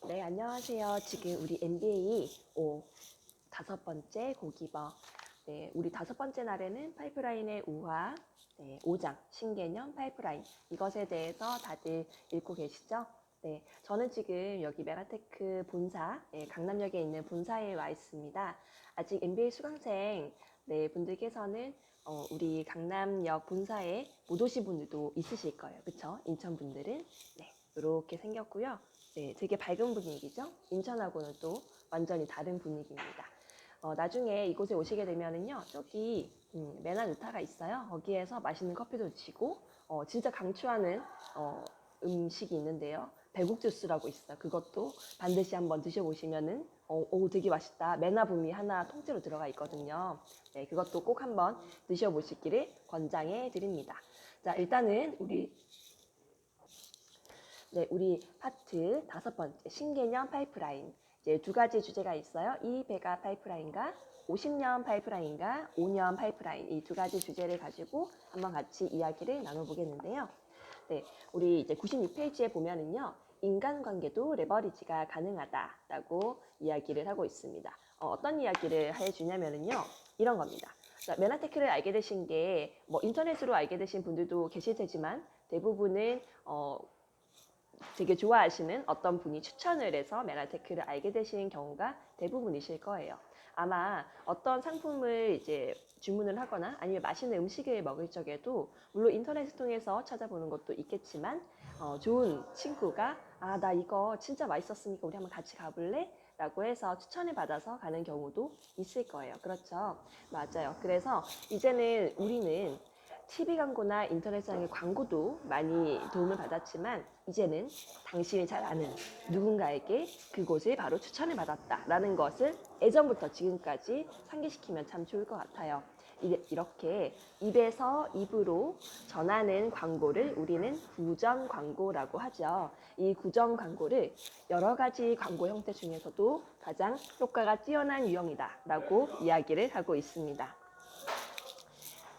네, 안녕하세요. 지금 우리 MBA 5번째 고기버. 네, 우리 5번째 날에는 파이프라인의 우화, 네, 5장, 신개념 파이프라인. 이것에 대해서 다들 읽고 계시죠? 네, 저는 지금 여기 메가테크 본사, 강남역에 있는 본사에 와 있습니다. 아직 MBA 수강생 네, 분들께서는 우리 강남역 본사에 못 오신 분들도 있으실 거예요. 그쵸? 인천 분들은. 네, 이렇게 생겼고요. 네, 되게 밝은 분위기죠. 인천하고는 또 완전히 다른 분위기입니다. 나중에 이곳에 오시게 되면은요, 저기 메나누타가 있어요. 거기에서 맛있는 커피도 드시고 진짜 강추하는 음식이 있는데요. 배국 주스라고 있어요. 그것도 반드시 한번 드셔보시면은 오, 되게 맛있다. 메나붐이 하나 통째로 들어가 있거든요. 네, 그것도 꼭 한번 드셔보시기를 권장해 드립니다. 자, 일단은 우리 파트 5번째 신개념 파이프라인. 이제 두 가지 주제가 있어요. 이 배가 파이프라인과 50년 파이프라인과 5년 파이프라인, 이 두 가지 주제를 가지고 한번 같이 이야기를 나눠보겠는데요. 네, 우리 이제 96페이지에 보면은요, 인간관계도 레버리지가 가능하다라고 이야기를 하고 있습니다. 어떤 이야기를 해주냐면은요, 이런 겁니다. 메나테크를 알게 되신 게 뭐 인터넷으로 알게 되신 분들도 계실 테지만 대부분은 되게 좋아하시는 어떤 분이 추천을 해서 메나테크를 알게 되시는 경우가 대부분이실 거예요. 아마 어떤 상품을 이제 주문을 하거나 아니면 맛있는 음식을 먹을 적에도 물론 인터넷을 통해서 찾아보는 것도 있겠지만 좋은 친구가 나 이거 진짜 맛있었으니까 우리 한번 같이 가볼래? 라고 해서 추천을 받아서 가는 경우도 있을 거예요. 그렇죠? 맞아요. 그래서 이제는 우리는 TV 광고나 인터넷상의 광고도 많이 도움을 받았지만 이제는 당신이 잘 아는 누군가에게 그곳을 바로 추천을 받았다라는 것을 예전부터 지금까지 상기시키면 참 좋을 것 같아요. 이렇게 입에서 입으로 전하는 광고를 우리는 구전 광고라고 하죠. 이 구전 광고를 여러 가지 광고 형태 중에서도 가장 효과가 뛰어난 유형이다라고 이야기를 하고 있습니다.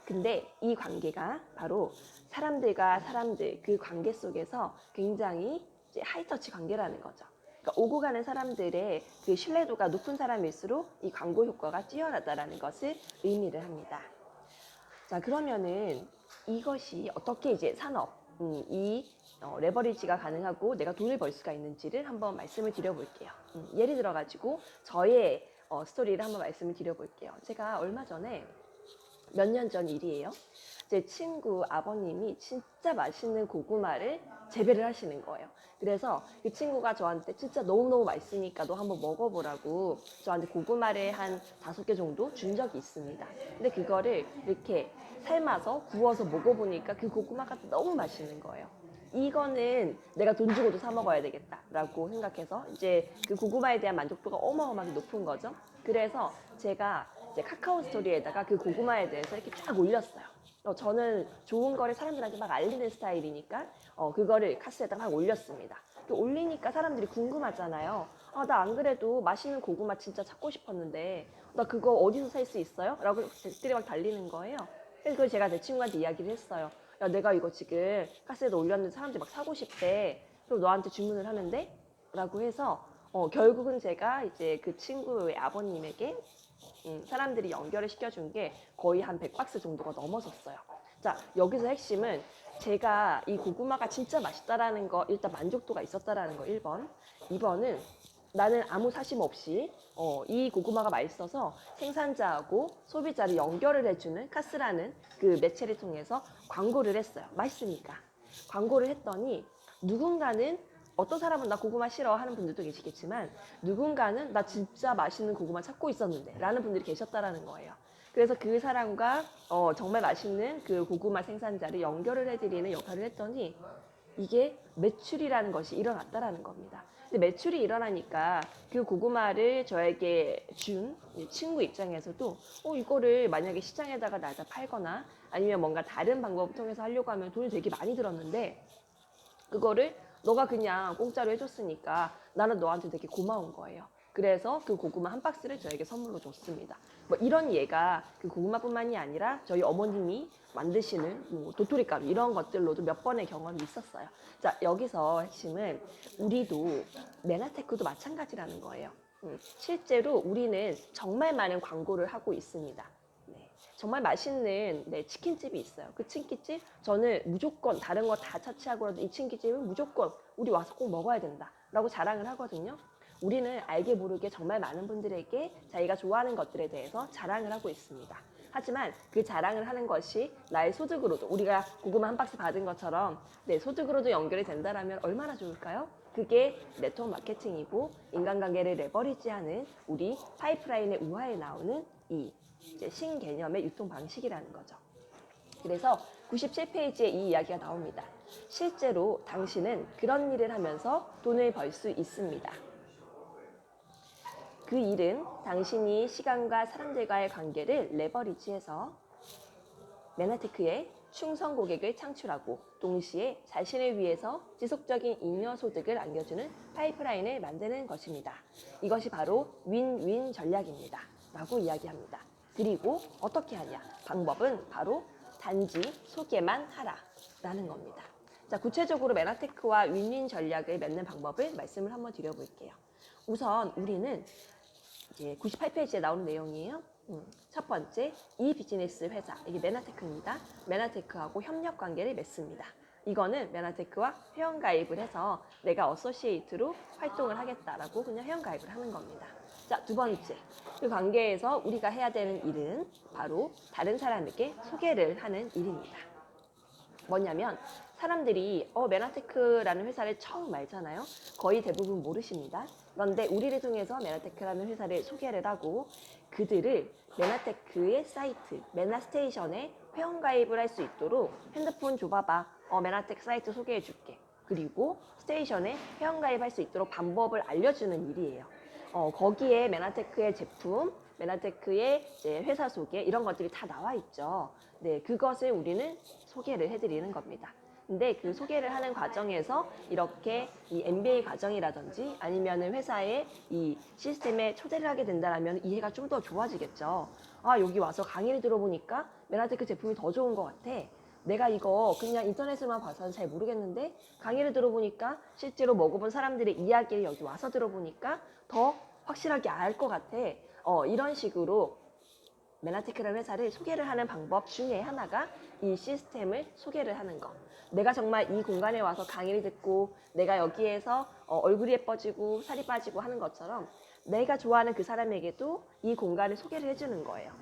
근데 이 관계가 바로 사람들과 사람들 그 관계 속에서 굉장히 이제 하이터치 관계라는 거죠. 그러니까 오고 가는 사람들의 그 신뢰도가 높은 사람일수록 이 광고 효과가 뛰어나다라는 것을 의미를 합니다. 자, 그러면은 이것이 어떻게 이제 산업, 레버리지가 가능하고 내가 돈을 벌 수가 있는지를 한번 말씀을 드려볼게요. 예를 들어가지고 저의 스토리를 한번 말씀을 드려볼게요. 제가 얼마 전에 몇 년 전 일이에요. 제 친구 아버님이 진짜 맛있는 고구마를 재배를 하시는 거예요. 그래서 그 친구가 저한테 진짜 너무너무 맛있으니까 너 한번 먹어보라고 저한테 고구마를 한 5개 정도 준 적이 있습니다. 근데 그거를 이렇게 삶아서 구워서 먹어보니까 그 고구마가 너무 맛있는 거예요. 이거는 내가 돈 주고도 사 먹어야 되겠다라고 생각해서 이제 그 고구마에 대한 만족도가 어마어마하게 높은 거죠. 그래서 제가 이제 카카오 스토리에다가 그 고구마에 대해서 이렇게 쫙 올렸어요. 저는 좋은 거를 사람들한테 막 알리는 스타일이니까 그거를 카스에다 막 올렸습니다. 올리니까 사람들이 궁금하잖아요. 나 안 그래도 맛있는 고구마 진짜 찾고 싶었는데 나 그거 어디서 살 수 있어요? 라고 댓글이 막 달리는 거예요. 그래서 그걸 제가 제 친구한테 이야기를 했어요. 야, 내가 이거 지금 카스에다 올렸는데 사람들이 막 사고 싶대. 그럼 너한테 주문을 하면 돼? 라고 해서 결국은 제가 이제 그 친구의 아버님에게 사람들이 연결을 시켜준 게 거의 한 100박스 정도가 넘어섰어요. 자, 여기서 핵심은 제가 이 고구마가 진짜 맛있다라는 거, 일단 만족도가 있었다라는 거 1번. 2번은 나는 아무 사심 없이 이 고구마가 맛있어서 생산자하고 소비자를 연결을 해주는 카스라는 그 매체를 통해서 광고를 했어요. 맛있으니까. 광고를 했더니 누군가는 어떤 사람은 나 고구마 싫어 하는 분들도 계시겠지만 누군가는 나 진짜 맛있는 고구마 찾고 있었는데 라는 분들이 계셨다라는 거예요. 그래서 그 사람과 정말 맛있는 그 고구마 생산자를 연결을 해드리는 역할을 했더니 이게 매출이라는 것이 일어났다라는 겁니다. 근데 매출이 일어나니까 그 고구마를 저에게 준 친구 입장에서도 이거를 만약에 시장에다가 나다 팔거나 아니면 뭔가 다른 방법을 통해서 하려고 하면 돈이 되게 많이 들었는데 그거를 너가 그냥 공짜로 해줬으니까 나는 너한테 되게 고마운 거예요. 그래서 그 고구마 한 박스를 저에게 선물로 줬습니다. 뭐 이런 예가 그 고구마뿐만이 아니라 저희 어머님이 만드시는 뭐 도토리가루 이런 것들로도 몇 번의 경험이 있었어요. 자, 여기서 핵심은 우리도 메나테크도 마찬가지라는 거예요. 실제로 우리는 정말 많은 광고를 하고 있습니다. 네, 정말 맛있는 치킨집이 있어요. 그 치킨집 저는 무조건 다른 거 다 차치하고라도 이 치킨집은 무조건 우리 와서 꼭 먹어야 된다라고 자랑을 하거든요. 우리는 알게 모르게 정말 많은 분들에게 자기가 좋아하는 것들에 대해서 자랑을 하고 있습니다. 하지만 그 자랑을 하는 것이 나의 소득으로도 우리가 고구마 한 박스 받은 것처럼 내 소득으로도 연결이 된다면 얼마나 좋을까요? 그게 네트워크 마케팅이고 인간관계를 레버리지하는 우리 파이프라인의 우하에 나오는 이 신개념의 유통 방식이라는 거죠. 그래서 97페이지에 이 이야기가 나옵니다. 실제로 당신은 그런 일을 하면서 돈을 벌 수 있습니다. 그 일은 당신이 시간과 사람들과의 관계를 레버리지해서 메나테크의 충성 고객을 창출하고 동시에 자신을 위해서 지속적인 잉여 소득을 안겨주는 파이프라인을 만드는 것입니다. 이것이 바로 윈윈 전략입니다. 라고 이야기합니다. 그리고 어떻게 하냐? 방법은 바로 단지 소개만 하라 라는 겁니다. 자, 구체적으로 메나테크와 윈윈 전략을 맺는 방법을 말씀을 한번 드려볼게요. 우선 우리는 이제 98페이지에 나오는 내용이에요. 첫 번째, 이 비즈니스 회사, 이게 메나테크입니다. 메나테크하고 협력 관계를 맺습니다. 이거는 메나테크와 회원가입을 해서 내가 어소시에이트로 활동을 하겠다라고 그냥 회원가입을 하는 겁니다. 자, 두 번째, 그 관계에서 우리가 해야 되는 일은 바로 다른 사람에게 소개를 하는 일입니다. 뭐냐면 사람들이 메나테크라는 회사를 처음 알잖아요. 거의 대부분 모르십니다. 그런데 우리를 통해서 메나테크라는 회사를 소개를 하고 그들을 메나테크의 사이트, 메나스테이션에 회원가입을 할 수 있도록 핸드폰 줘봐봐. 메나테크 사이트 소개해줄게. 그리고 스테이션에 회원가입할 수 있도록 방법을 알려주는 일이에요. 거기에 메나테크의 제품, 메나테크의 이제 회사 소개 이런 것들이 다 나와 있죠. 네, 그것을 우리는 소개를 해드리는 겁니다. 근데 그 소개를 하는 과정에서 이렇게 이 MBA 과정이라든지 아니면은 회사의 이 시스템에 초대를 하게 된다면 이해가 좀 더 좋아지겠죠. 아, 여기 와서 강의를 들어보니까 메나테크 제품이 더 좋은 것 같아. 내가 이거 그냥 인터넷에만 봐서는 잘 모르겠는데 강의를 들어보니까 실제로 먹어본 사람들의 이야기를 여기 와서 들어보니까 더 확실하게 알 것 같아. 이런 식으로 메나테크라는 회사를 소개를 하는 방법 중에 하나가 이 시스템을 소개를 하는 거. 내가 정말 이 공간에 와서 강의를 듣고 내가 여기에서 얼굴이 예뻐지고 살이 빠지고 하는 것처럼 내가 좋아하는 그 사람에게도 이 공간을 소개를 해주는 거예요.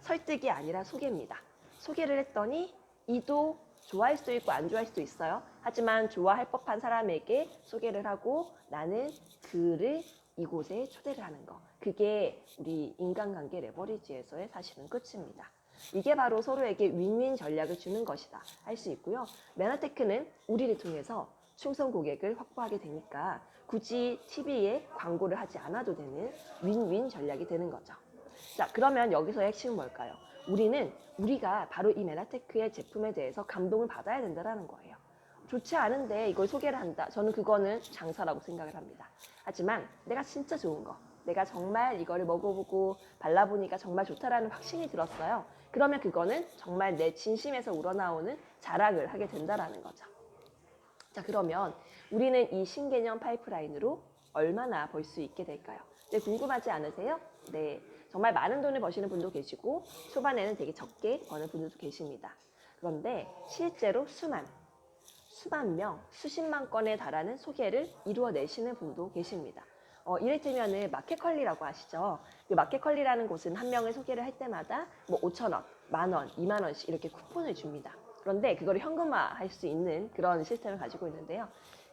설득이 아니라 소개입니다. 소개를 했더니 이도 좋아할 수도 있고 안 좋아할 수도 있어요. 하지만 좋아할 법한 사람에게 소개를 하고 나는 그를 이곳에 초대를 하는 거. 그게 우리 인간관계 레버리지에서의 사실은 끝입니다. 이게 바로 서로에게 윈윈 전략을 주는 것이다 할 수 있고요. 메나테크는 우리를 통해서 충성 고객을 확보하게 되니까 굳이 TV에 광고를 하지 않아도 되는 윈윈 전략이 되는 거죠. 자, 그러면 여기서의 핵심은 뭘까요? 우리가 바로 이 메나테크의 제품에 대해서 감동을 받아야 된다는 거예요. 좋지 않은데 이걸 소개를 한다. 저는 그거는 장사라고 생각을 합니다. 하지만 내가 진짜 좋은 거, 내가 정말 이거를 먹어보고 발라보니까 정말 좋다라는 확신이 들었어요. 그러면 그거는 정말 내 진심에서 우러나오는 자랑을 하게 된다는 거죠. 자, 그러면 우리는 이 신개념 파이프라인으로 얼마나 벌 수 있게 될까요? 네, 궁금하지 않으세요? 네, 정말 많은 돈을 버시는 분도 계시고 초반에는 되게 적게 버는 분들도 계십니다. 그런데 실제로 수만 명, 수십만 건에 달하는 소개를 이루어내시는 분도 계십니다. 이를테면은 마켓컬리라고 아시죠? 그 마켓컬리라는 곳은 한 명을 소개를 할 때마다 뭐 5,000원, 10,000원, 20,000원씩 이렇게 쿠폰을 줍니다. 그런데 그걸 현금화할 수 있는 그런 시스템을 가지고 있는데요.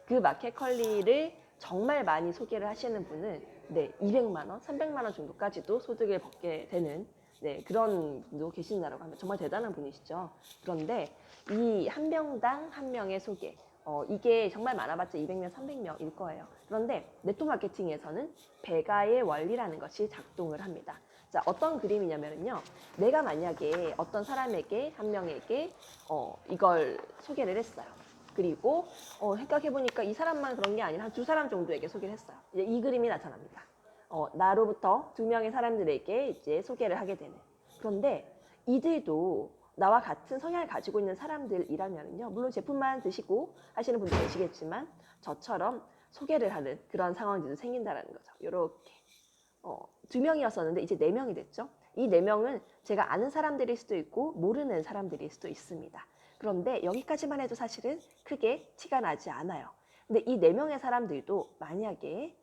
그 마켓컬리를 정말 많이 소개를 하시는 분은 200만 원, 300만 원 정도까지도 소득을 받게 되는 그런 분도 계신다라고 하면 정말 대단한 분이시죠. 그런데 이 한 명당 한 명의 소개, 이게 정말 많아봤자 200명, 300명일 거예요. 그런데 네트워크 마케팅에서는 배가의 원리라는 것이 작동을 합니다. 자, 어떤 그림이냐면요. 내가 만약에 어떤 사람에게, 한 명에게 이걸 소개를 했어요. 그리고 생각해보니까 이 사람만 그런 게 아니라 한 두 사람 정도에게 소개를 했어요. 이제 이 그림이 나타납니다. 나로부터 2명의 사람들에게 이제 소개를 하게 되는. 그런데 이들도 나와 같은 성향을 가지고 있는 사람들이라면요. 물론 제품만 드시고 하시는 분도 계시겠지만 저처럼 소개를 하는 그런 상황들도 생긴다는 거죠. 이렇게 2명이었었는데 이제 4명이 됐죠. 이 4명은 제가 아는 사람들일 수도 있고 모르는 사람들일 수도 있습니다. 그런데 여기까지만 해도 사실은 크게 티가 나지 않아요. 근데 이 4명의 사람들도 만약에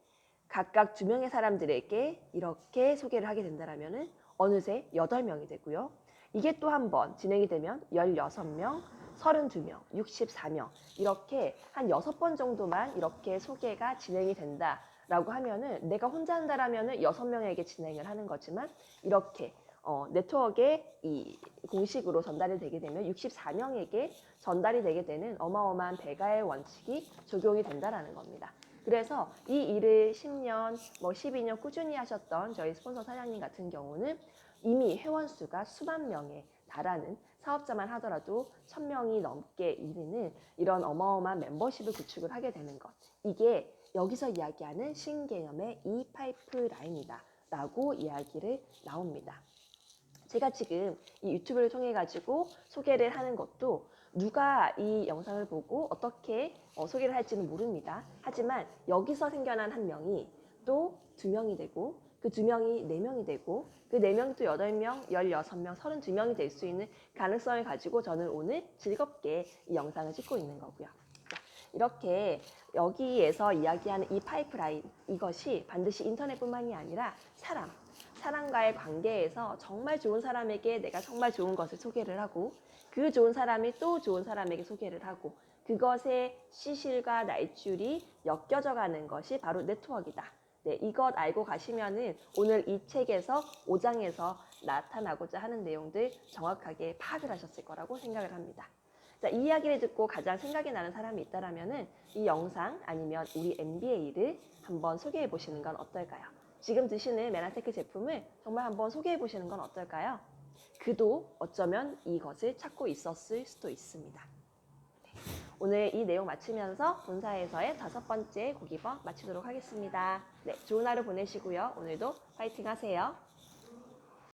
각각 2명의 사람들에게 이렇게 소개를 하게 된다면 어느새 8명이 되고요. 이게 또 한 번 진행이 되면 16명, 32명, 64명 이렇게 한 6번 정도만 이렇게 소개가 진행이 된다라고 하면은 내가 혼자 한다라면은 6명에게 진행을 하는 거지만 이렇게 네트워크에 이 공식으로 전달이 되게 되면 64명에게 전달이 되게 되는 어마어마한 배가의 원칙이 적용이 된다라는 겁니다. 그래서 이 일을 10년, 12년 꾸준히 하셨던 저희 스폰서 사장님 같은 경우는 이미 회원 수가 수만 명에 달하는 사업자만 하더라도 1000명이 넘게 이르는 이런 어마어마한 멤버십을 구축을 하게 되는 것. 이게 여기서 이야기하는 신개념의 이 파이프라인이다 라고 이야기를 나옵니다. 제가 지금 이 유튜브를 통해 가지고 소개를 하는 것도 누가 이 영상을 보고 어떻게 소개를 할지는 모릅니다. 하지만 여기서 생겨난 한 명이 또 2명이 되고 그 2명이 4명이 되고 그 4명이 또 8명, 16명, 32명이 될 수 있는 가능성을 가지고 저는 오늘 즐겁게 이 영상을 찍고 있는 거고요. 이렇게 여기에서 이야기하는 이 파이프라인, 이것이 반드시 인터넷뿐만이 아니라 사람과의 관계에서 정말 좋은 사람에게 내가 정말 좋은 것을 소개를 하고 그 좋은 사람이 또 좋은 사람에게 소개를 하고 그것의 시실과 날줄이 엮여져 가는 것이 바로 네트워크이다. 네, 이것 알고 가시면은 오늘 이 책에서 5장에서 나타나고자 하는 내용들 정확하게 파악을 하셨을 거라고 생각을 합니다. 자, 이 이야기를 듣고 가장 생각이 나는 사람이 있다라면은 이 영상 아니면 우리 MBA를 한번 소개해 보시는 건 어떨까요? 지금 드시는 메나테크 제품을 정말 한번 소개해 보시는 건 어떨까요? 그도 어쩌면 이것을 찾고 있었을 수도 있습니다. 네. 오늘 이 내용 마치면서 본사에서의 5번째 고기버 마치도록 하겠습니다. 네, 좋은 하루 보내시고요. 오늘도 파이팅 하세요.